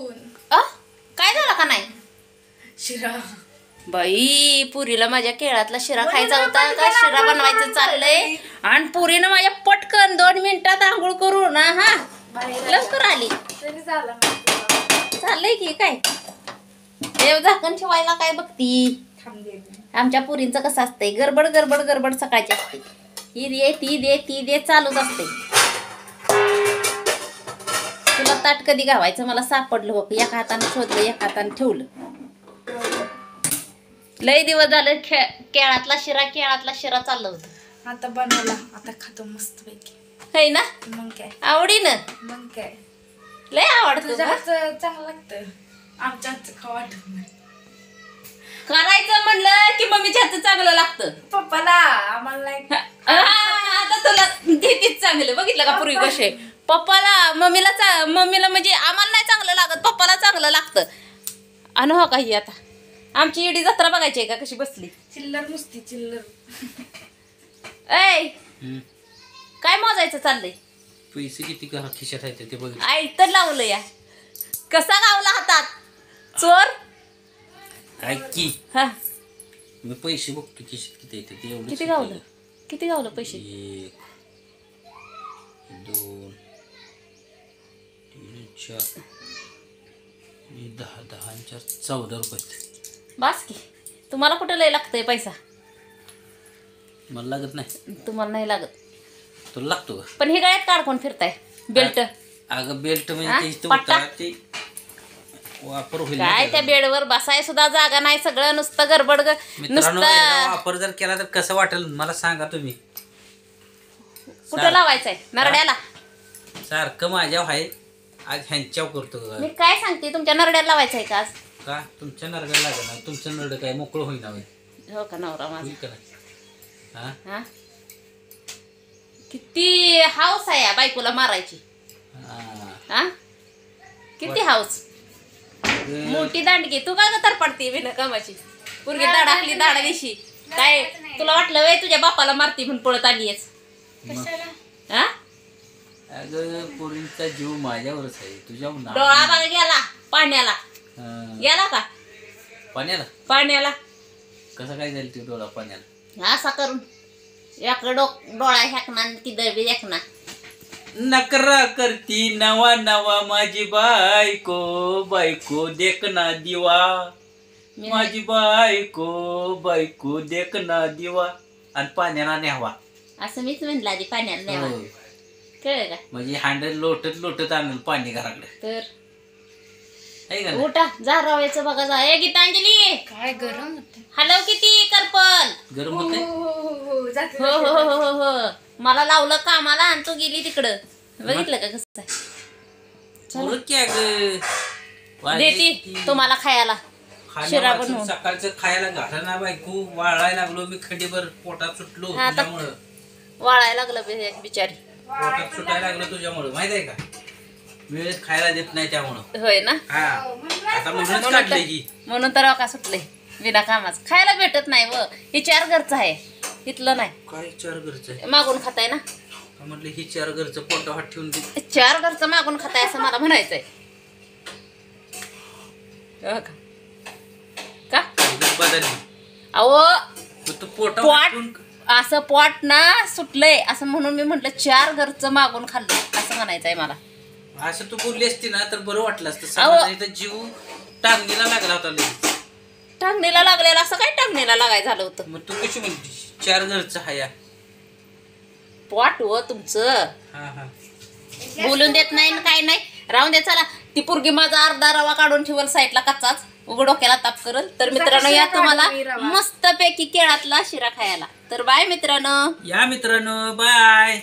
खाऊन काय झालं का नाही? शिरा बाई पुरीला माझ्या केळातला शिरा खायचा होता का शिरा बनवायचं चाललंय आणि पुरीनं माझ्या पटकन 2 मिनिटात आंघोळ करून हा लवकर आली. तरी झालं चाललंय की काय देव झाकण ठेवायला काय बघती. आमच्या पुरींचं कसं असतंय गडबड गडबड गडबड सकाळची असते. ही दे ती दे ती दे चालूच असते. तुला ताट कधी गावायचं मला सापडलं बघ. एका हाताने शोधलं एका हाताने ठेवलं. लय दिवस झालं केळातला शिरा चाललं होतं. आता बनवला आता खातो मस्त पैकी है ना. मग काय आवडीनं मग काय लय आवडतं तुझ्या हातचं चांगलं लागतं. आमच्या हातचं खाऊ वाटत नाही. करायचं म्हणलं की मम्मीच्या हातचं चांगलं लागतं. पप्पाला आम्हाला नाही. आता तुला देतीच चांगलं बघितलं का पूर्वी कसे पप्पाला मम्मीला म्हणजे आम्हाला नाही चांगलं लागत पप्पाला चांगलं लागतं. आणि हो काही आता आमची इडी जत्रा बघायची आहे का कशी बसली चिल्लर नुसती चिल्लर. ऐ काय मोजायचं चाललंय? पैसे किती खिशात आहेत ते बघ. आई तर लावलं या कसा गावला हातात चोर. ऐक की हा मी पैसे बघतो खिशात किती येते ते एवढं. किती गावलं पैसे? 1 2 3 4 10 10 14 रुपये. बास की तुम्हाला कुठं लय लागतंय पैसा? मला लागत नाही. तुम्हाला नाही लागत. तुला लागतो का? पण हे गळ्यात काढून फिरताय बेल्ट. अगं बेल्ट हा? म्हणजे पट्टा? ते वापर होईल काय त्या बेडवर बसाय सुद्धा जागा नाही. सगळं नुसतं गडबड मित्रांनो नुसतं वापर जर केला तर कसं वाटेल मला सांगा तुम्ही. कुठं लावायचंय? नरड्याला. सारखं माझ्यावर आहे आज ह्यांच्यावर करतो का? मी काय सांगते तुमच्या नरड्याला लावायचंय का आज? का तुमच्या नरड्याला लागेल ना. तुमचं नरड काय मोकळं होईना होईल हो का नवरा माझा. का नाही? हा हा किती हाऊस आहे या बायकोला मारायची. हा. हा किती हाऊस. मोठी दांडगी तू का तर पडती बिना कामाची. पुरगी दाड आपली दाडा दिशी काय तुला वाटलं वय तुझ्या बापाला मारती म्हणून पळत आलीयस. हा अगं पोरींचा जीव माझ्यावरच आहे तुझ्यावर ना. डोळा बघा गेला पाण्याला. हा. गेला का पाण्याला कसं काय जाईल ते डोळा पाण्याला? असा करून एक डोळा हेकना ती दळबी हेकना. नकरा करती नवा नवा माझी बायको देखना दिवा. माझी बायको देखना दिवा आणि पाण्याला न्यावा. असं मीच म्हणलं आधी पाण्याला न्यावा. हो. कळलं का? म्हणजे हांडल लोटत आणल पाणी घराकडे तर आहे का नाही? उठा जा रव्याचं बघा जा. ए गीतांजली काय गरम होत. हलव किती करपल. गरम होते. हो हो हो हो हो मला लावलं कामाला आणि तू गेली तिकडं. बघितलं का कसं आहे? देती तुम्हाला खायला शिरा बनवून. सकाळचं खायला घाला ना बायको. वाळायला लागलो मी खंडीभर पोटात सुटलो हा, आता तुझ्यामुळं. वाळायला लागलं बिचारी. पोटात सुटायला लागलं तुझ्यामुळं माहित आहे का. वेळेत खायला देत नाही त्यामुळं. होय ना. हा आता म्हणूनच काढलंय की. म्हणून तर का सुटले बिना कामाच खायला भेटत नाही. व हे 4 घरचं आहे इथलं नाही. काय 4 घरचं आहे मागून खाताय ना. म्हटलं ही 4 घरचं पोटा हात ठेवून दे. 4 घरचं मागून खाताय असं मला म्हणायचंय. हो का बदलली अहो तू पोटा पोट असं पोट ना सुटलंय असं म्हणून मी म्हटलं 4 घरचं मागून खाल्लं असं म्हणायचंय मला. असं तू बोलली असती ना तर बरं वाटलं असतं. अहो. समाजाने तर जीव टांगणीला लागला होता लगेच. टांगणीला लागलेलं असं काय टांगणीला लागायचं झालं होतं. मग तू कशी म्हणते 4 घरचं हाया. पोट व तुमचं हा हा बोलून देत नाही न काय नाही. राहून दे चला. ती पोरगी माझा अर्धा रवा काढून ठेवल साईडला कच्चाच उघड डोक्याला ताप करल. तर मित्रांनो या तुम्हाला मस्त पैकी केळातला शिरा खायला. तर बाय मित्रांनो. या मित्रांनो बाय.